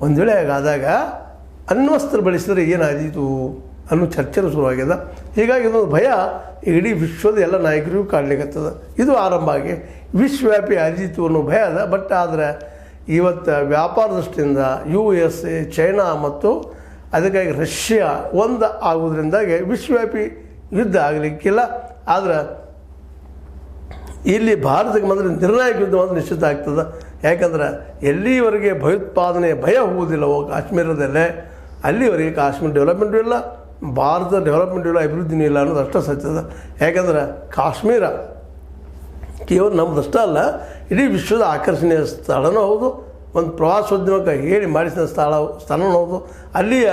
ಒಂದು ವೇಳೆ ಹಾಗಾದಾಗ ಅಣ್ವಸ್ತ್ರ ಬಳಸಿದರೆ ಏನಾದೀತು ಅನ್ನೋ ಚರ್ಚೆನೂ ಶುರುವಾಗಿದೆ. ಹೀಗಾಗಿ ಇದೊಂದು ಭಯ ಇಡೀ ವಿಶ್ವದ ಎಲ್ಲ ನಾಯಕರಿಗೂ ಕಾಡ್ಲಿಕ್ಕತ್ತದ. ಇದು ಆರಂಭ ಆಗಿ ವಿಶ್ವವ್ಯಾಪಿ ಆದೀತು ಅನ್ನೋ ಭಯ ಅದ. ಬಟ್ ಆದರೆ ಇವತ್ತು ವ್ಯಾಪಾರ ದೃಷ್ಟಿಯಿಂದ USA, ಚೈನಾ ಮತ್ತು ಅದಕ್ಕಾಗಿ ರಷ್ಯಾ ಒಂದು ಆಗೋದ್ರಿಂದಾಗಿ ವಿಶ್ವವ್ಯಾಪಿ ಯುದ್ಧ ಆಗಲಿಕ್ಕಿಲ್ಲ. ಆದರೆ ಇಲ್ಲಿ ಭಾರತಕ್ಕೆ ಮಾತ್ರ ನಿರ್ಣಾಯಕ ಯುದ್ಧ ಮಾತ್ರ ನಿಶ್ಚಿತ ಆಗ್ತದೆ. ಯಾಕಂದ್ರೆ ಎಲ್ಲಿವರೆಗೆ ಭಯೋತ್ಪಾದನೆ ಭಯ ಹೋಗುವುದಿಲ್ಲವೋ ಕಾಶ್ಮೀರದಲ್ಲೇ, ಅಲ್ಲಿವರೆಗೆ ಕಾಶ್ಮೀರ ಡೆವಲಪ್ಮೆಂಟು ಇಲ್ಲ, ಭಾರತ ಡೆವಲಪ್ಮೆಂಟ್ ಇಲ್ಲ, ಅಭಿವೃದ್ಧಿನೂ ಇಲ್ಲ ಅನ್ನೋದು ಅಷ್ಟೇ ಸತ್ಯದ. ಯಾಕಂದ್ರೆ ಕಾಶ್ಮೀರ ಕೇವಲ ನಮ್ಮದಷ್ಟೇ ಅಲ್ಲ, ಇಡೀ ವಿಶ್ವದ ಆಕರ್ಷಣೀಯ ಸ್ಥಳನೂ ಹೌದು, ಒಂದು ಪ್ರವಾಸೋದ್ಯಮಕ್ಕೆ ಹೇಳಿ ಮಾಡಿಸಿದ ಸ್ಥಳನೂ ಹೌದು. ಅಲ್ಲಿಯ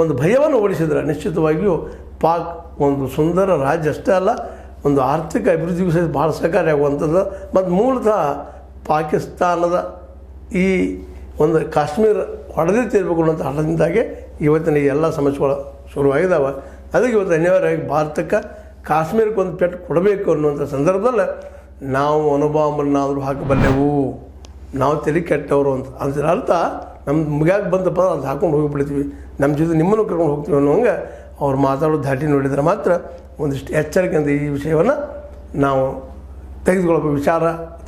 ಒಂದು ಭಯವನ್ನು ಓಡಿಸಿದ್ರೆ ನಿಶ್ಚಿತವಾಗಿಯೂ ಪಾಕ್ ಒಂದು ಸುಂದರ ರಾಜ್ಯ ಅಷ್ಟೇ ಅಲ್ಲ, ಒಂದು ಆರ್ಥಿಕ ಅಭಿವೃದ್ಧಿಗೂ ಸಹಿತ ಭಾಳ ಸಹಕಾರಿಯಾಗುವಂಥದ್ದು. ಮತ್ತು ಮೂಲತಃ ಪಾಕಿಸ್ತಾನದ ಈ ಒಂದು ಕಾಶ್ಮೀರ ಹೊಡೆದೇ ತೀರಬೇಕು ಅನ್ನೋಂಥ ಹಠದಿಂದಾಗೆ ಇವತ್ತಿನ ಈ ಎಲ್ಲ ಸಮಸ್ಯೆಗಳು ಶುರುವಾಗಿದ್ದಾವೆ. ಅದಕ್ಕೆ ಇವತ್ತು ಅನಿವಾರ್ಯವಾಗಿ ಭಾರತಕ್ಕೆ ಕಾಶ್ಮೀರಕ್ಕೆ ಒಂದು ಪೆಟ್ಟು ಕೊಡಬೇಕು ಅನ್ನುವಂಥ ಸಂದರ್ಭದಲ್ಲಿ ನಾವು ಅನುಭವವನ್ನಾದರೂ ಹಾಕಬಲ್ಲೆವು, ನಾವು ತಲೆ ಕೆಟ್ಟವರು ಅಂತ ಅರ್ಥ. ನಮ್ಮ ಮುಗ್ಯಾಗ ಬಂದಪ್ಪ ಅದು ಹಾಕೊಂಡು ಹೋಗಿಬಿಡ್ತೀವಿ, ನಮ್ಮ ಜೊತೆ ನಿಮ್ಮನ್ನು ಕರ್ಕೊಂಡು ಹೋಗ್ತೀವಿ ಅನ್ನೋಂಗೆ ಅವ್ರು ಮಾತಾಡೋ ಧಾಟಿ ನೋಡಿದರೆ ಮಾತ್ರ ಒಂದಿಷ್ಟು ಎಚ್ಚರಿಕೆಯಿಂದ ಈ ವಿಷಯವನ್ನು ನಾವು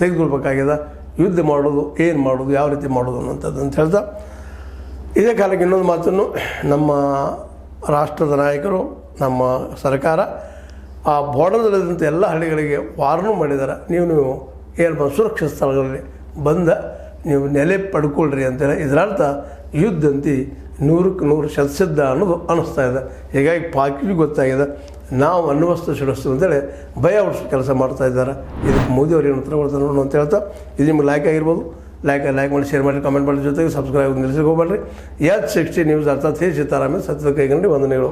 ತೆಗೆದುಕೊಳ್ಬೇಕಾಗಿದೆ. ಯುದ್ಧ ಮಾಡೋದು, ಏನು ಮಾಡೋದು, ಯಾವ ರೀತಿ ಮಾಡೋದು ಅನ್ನೋಂಥದ್ದು ಅಂತ ಹೇಳ್ತಾ, ಇದೇ ಕಾಲಕ್ಕೆ ಇನ್ನೊಂದು ಮಾತನ್ನು ನಮ್ಮ ರಾಷ್ಟ್ರದ ನಾಯಕರು, ನಮ್ಮ ಸರ್ಕಾರ ಆ ಬಾರ್ಡರ್ದಲ್ಲಿದ್ದಂಥ ಎಲ್ಲ ಹಳ್ಳಿಗಳಿಗೆ ವಾರ್ನೂ ಮಾಡಿದ್ದಾರೆ. ನೀವು ಏನು ಸುರಕ್ಷಿತ ಸ್ಥಳಗಳಲ್ಲಿ ಬಂದ ನೀವು ನೆಲೆ ಪಡ್ಕೊಳ್ರಿ ಅಂತೇಳಿ. ಇದರರ್ಥ ಯುದ್ಧಂತಿ 100ಕ್ಕೆ 100 ಶತಸಿದ್ಧ ಅನ್ನೋದು ಅನ್ನಿಸ್ತಾ ಇದೆ. ಹೀಗಾಗಿ ಪಾಕಿಗೆ ಗೊತ್ತಾಗಿದೆ ನಾವು ಅಣ್ವಸ್ತ್ರ ಸಿಡಿಸ್ತೀವಿ ಅಂತೇಳಿ ಭಯ ಉಳಿಸೋ ಕೆಲಸ ಮಾಡ್ತಾ ಇದ್ದಾರೆ. ಇದಕ್ಕೆ ಮೋದಿ ಅವ್ರು ಏನು ಉತ್ತರ ಕೊಡ್ತಾರೆ ನೋಡೋಣ ಅಂತ ಹೇಳ್ತಾ, ಇದು ನಿಮ್ಗೆ ಲೈಕ್ ಆಗಿರ್ಬೋದು, ಲೈಕ್ ಮಾಡಿ, ಶೇರ್ ಮಾಡಿ, ಕಮೆಂಟ್ ಮಾಡಿ, ಜೊತೆಗೆ ಸಬ್ಸ್ಕ್ರೈಬ್ ನಿಲ್ಲಿಸಿ ಹೋಗ್ಬೇಡ್ರಿ. H60 ನ್ಯೂಸ್ ಅರ್ಥಾತ್ ಹೇ ಸೀತಾರಾಮನ್ ಸತ್ಯದ ಕೈಗಂಡು ವಂದನೆಗಳು.